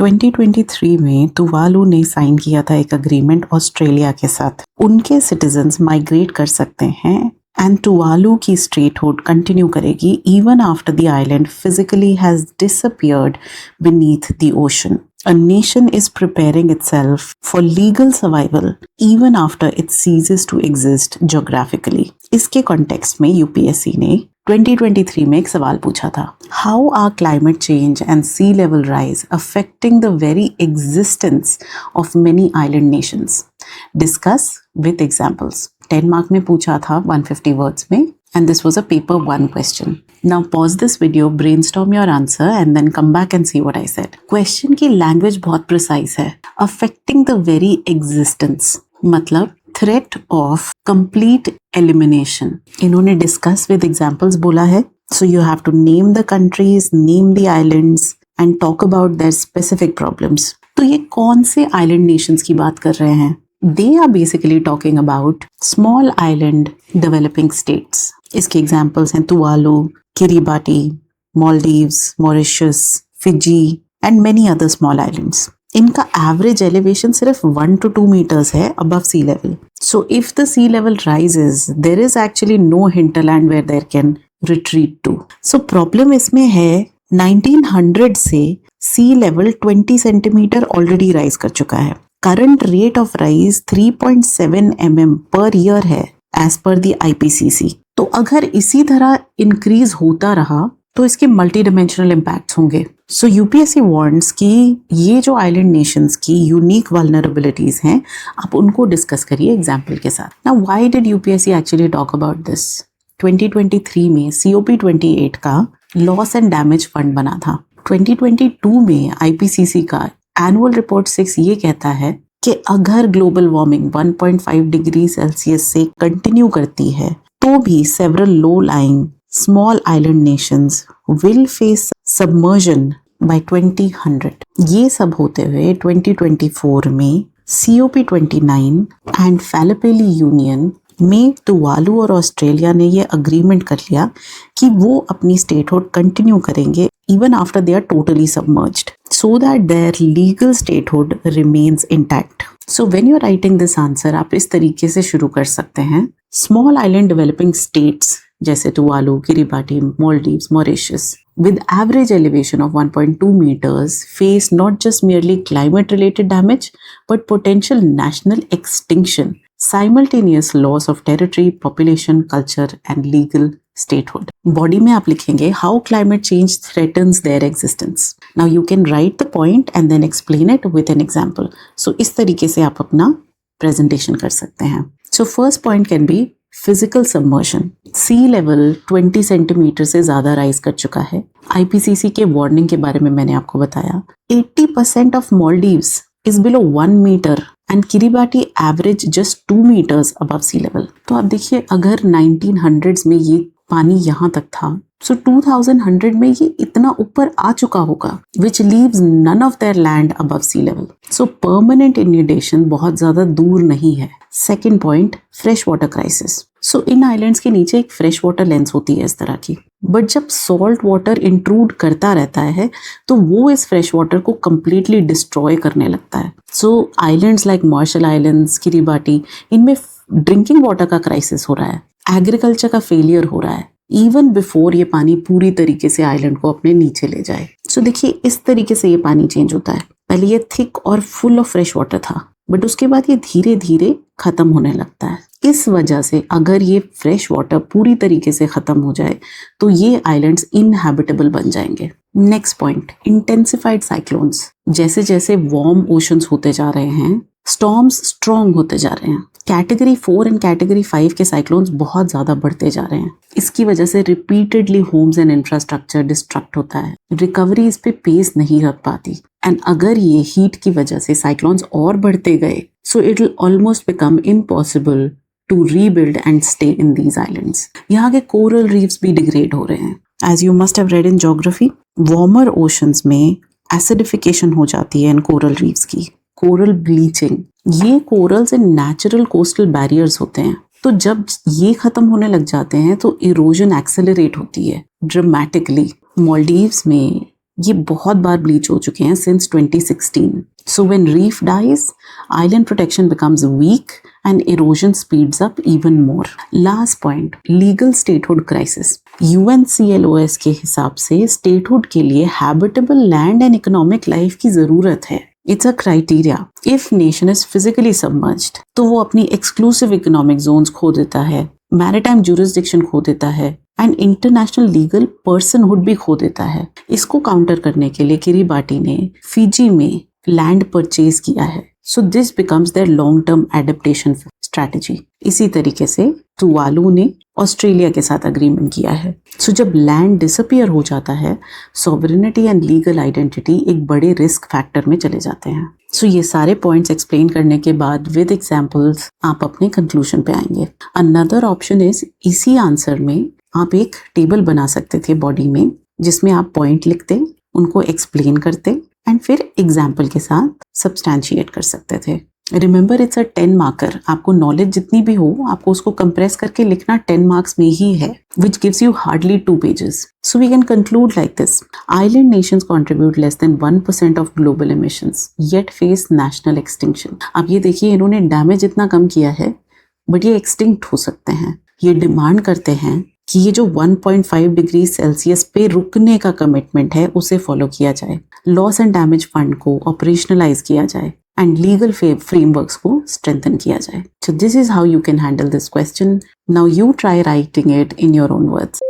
2023 में तुवालू ने साइन किया था एक अग्रीमेंट ऑस्ट्रेलिया के साथ। उनके सिटीजन्स माइग्रेट कर सकते हैं एंड तुवालू की स्टेटहुड कंटिन्यू करेगी even after the island physically has disappeared beneath the ocean. A nation is preparing itself for legal survival even after it ceases to exist geographically. इसके context में UPSC ने 2023 में एक सवाल पूछा था, How are climate change and sea level rise affecting the very existence of many island nations? Discuss with examples. 10 mark में पूछा था 150 words में, and this was a paper 1 question. Now pause this video, brainstorm your answer and then come back and see what I said. Question की language बहुत precise है. Affecting the very existence मतलब threat of complete elimination. इन्होंने discuss with examples बोला है. So you have to name the countries, name the islands and talk about their specific problems. तो ये कौन से island nations की बात कर रहे हैं? They are basically talking about small island developing states. इसके examples हैं Tuvalu, किरिबाटी, Maldives, Mauritius, Fiji and many other small islands. इनका average elevation सिर्फ 1 to 2 meters है above sea level. So if the sea level rises, there is actually no hinterland where they can retreat to. So problem इसमें है 1900 से sea level 20 centimeter already rise कर चुका है. Current rate of rise 3.7 mm per year है as per the IPCC. तो अगर इसी तरह इंक्रीज होता रहा तो इसके मल्टी डिमेंशनल इम्पैक्ट्स होंगे. सो यूपीएससी वार्न्स कि ये जो आइलैंड नेशंस की यूनिक वल्नरेबिलिटीज हैं, आप उनको डिस्कस करिए एग्जाम्पल के साथ. Now why did UPSC actually talk about this? 2023 में COP28 का लॉस एंड डैमेज फंड बना था. 2022 में IPCC का एनुअल रिपोर्ट 6 ये कहता है कि अगर ग्लोबल वार्मिंग 1.5 डिग्री सेल्सियस से कंटिन्यू करती है तो भी several low-lying small island nations will face submersion by 2100. ये सब होते हुए 2024 में COP29 and Fallapelli Union में तुवालू और ऑस्ट्रेलिया ने ये अग्रीमेंट कर लिया कि वो अपनी स्टेटहुड कंटिन्यू करेंगे even after they are totally submerged, so that their legal statehood remains intact. So when you're writing this answer, आप इस तरीके से शुरू कर सकते हैं. Small island developing states जैसे Tuvalu, किरिबाटी, Maldives, Mauritius, with average elevation of 1.2 meters face not just merely climate related damage but potential national extinction, simultaneous loss of territory, population, culture and legal statehood. Body में आप लिखेंगे how climate change threatens their existence. Now you can write the point and then explain it with an example. So इस तरीके से आप अपना presentation कर सकते हैं. So first point can be physical submersion. Sea level 20 centimetre से ज़्यादा राइज कर चुका है. IPCC के वार्निंग के बारे में मैंने आपको बताया. 80% of Maldives is below 1 meter and Kiribati average just 2 meters above sea level. तो आप देखिए अगर 1900s में ये पानी यहाँ तक था, so 2100 में ये इतना ऊपर आ चुका होगा, which leaves none of their land above sea level. So permanent inundation बहुत ज़्यादा दूर नहीं है. Second point, fresh water crisis. So इन islands के नीचे एक fresh water lens होती है इस तरह की, but जब salt water intrude करता रहता है तो वो इस fresh water को completely destroy करने लगता है. So islands like Marshall Islands, Kiribati, इनमें ड्रिंकिंग वाटर का क्राइसिस हो रहा है, एग्रीकल्चर का फेलियर हो रहा है इवन बिफोर ये पानी पूरी तरीके से आइलैंड को अपने नीचे ले जाए. सो देखिए इस तरीके से ये पानी चेंज होता है. पहले ये थिक और फुल ऑफ फ्रेश वाटर था, बट उसके बाद ये धीरे धीरे खत्म होने लगता है. इस वजह से अगर ये फ्रेश वाटर पूरी तरीके से खत्म हो जाए तो ये आइलैंड्स इनहैबिटेबल बन जाएंगे. Next point, intensified cyclones. जैसे जैसे वार्म ओशंस होते जा रहे हैं, स्टॉर्म्स स्ट्रॉन्ग होते जा रहे हैं. कैटेगरी 4 एंड कैटेगरी 5 के साइक्लोन्स बहुत ज़्यादा बढ़ते जा रहे हैं. इसकी वजह से repeatedly homes and infrastructure destruct होता है. रिकवरी इस पे पेस नहीं रख पाती. एंड अगर ये हीट की वजह से साइक्लोन्स और बढ़ते गए, so it will almost become impossible to rebuild and stay in these islands. यहाँ के कोरल रीफ्स भी डिग्रेड हो रहे हैं. As you must have read in geography, warmer oceans में एसिडिफिकेशन हो जाती है इन कोरल रीफ्स की. कोरल ब्लीचिंग, ये कोरल्स इन नेचुरल कोस्टल बैरियर्स होते हैं. तो जब ये खत्म होने लग जाते हैं तो इरोजन एक्सेलरेट होती है ड्रामेटिकली. मालदीव्स में ये बहुत बार ब्लीच हो चुके हैं since 2016. So when reef dies, island protection becomes weak and erosion speeds up even more. Last point, legal statehood crisis. UNCLOS के हिसाब से statehood के लिए habitable land and economic life की जरूरत है. It's a criteria. If nation is physically submerged, तो वो अपनी exclusive economic zones खो देता है, maritime jurisdiction खो देता है, एंड इंटरनेशनल लीगल पर्सनहुड भी खो देता है. इसको काउंटर करने के लिए किरिबाटी ने फिजी में लैंड परचेज किया है. So this becomes their long term adaptation strategy. इसी तरीके से टुवालू ने ऑस्ट्रेलिया के साथ अग्रीमेंट किया है. सो जब लैंड डिसअपियर हो जाता है, सॉवरेनिटी एंड लीगल आइडेंटिटी एक बड़े रिस्क फैक्टर में चले जाते हैं. सो ये सारे पॉइंट्स एक्सप्लेन करने के बाद विद एग्जांपल्स आप अपने कंक्लूजन पे आएंगे. अनदर ऑप्शन इज, इसी आंसर में आप एक टेबल बना सकते थे बॉडी में, जिसमें आप पॉइंट लिखते, उनको एक्सप्लेन करते एंड फिर एग्जाम्पल के साथ सब्सटैंशिएट कर सकते थे. Remember it's a 10 marker. आपको नॉलेज जितनी भी हो, आपको उसको कंप्रेस करके लिखना 10 मार्क्स में ही है, which gives you hardly 2 pages. So we can conclude like this. Island nations contribute less than 1% of global emissions, yet face national extinction. अब ये देखिए, इन्होंने डैमेज इतना कम किया है, बट ये एक्सटिंक्ट हो सकते हैं. ये डिमांड करते हैं कि ये जो 1.5 डिग्री सेल्सियस पे रुकने का कमिटमेंट है, उसे फॉलो किया जाए, लॉस एंड डैमेज फंड को ऑपरेशनलाइज किया जाए एंड लीगल फ्रेमवर्क्स को स्ट्रेंथन किया जाए. So this is how you can handle this question. Now you try writing it in your own words.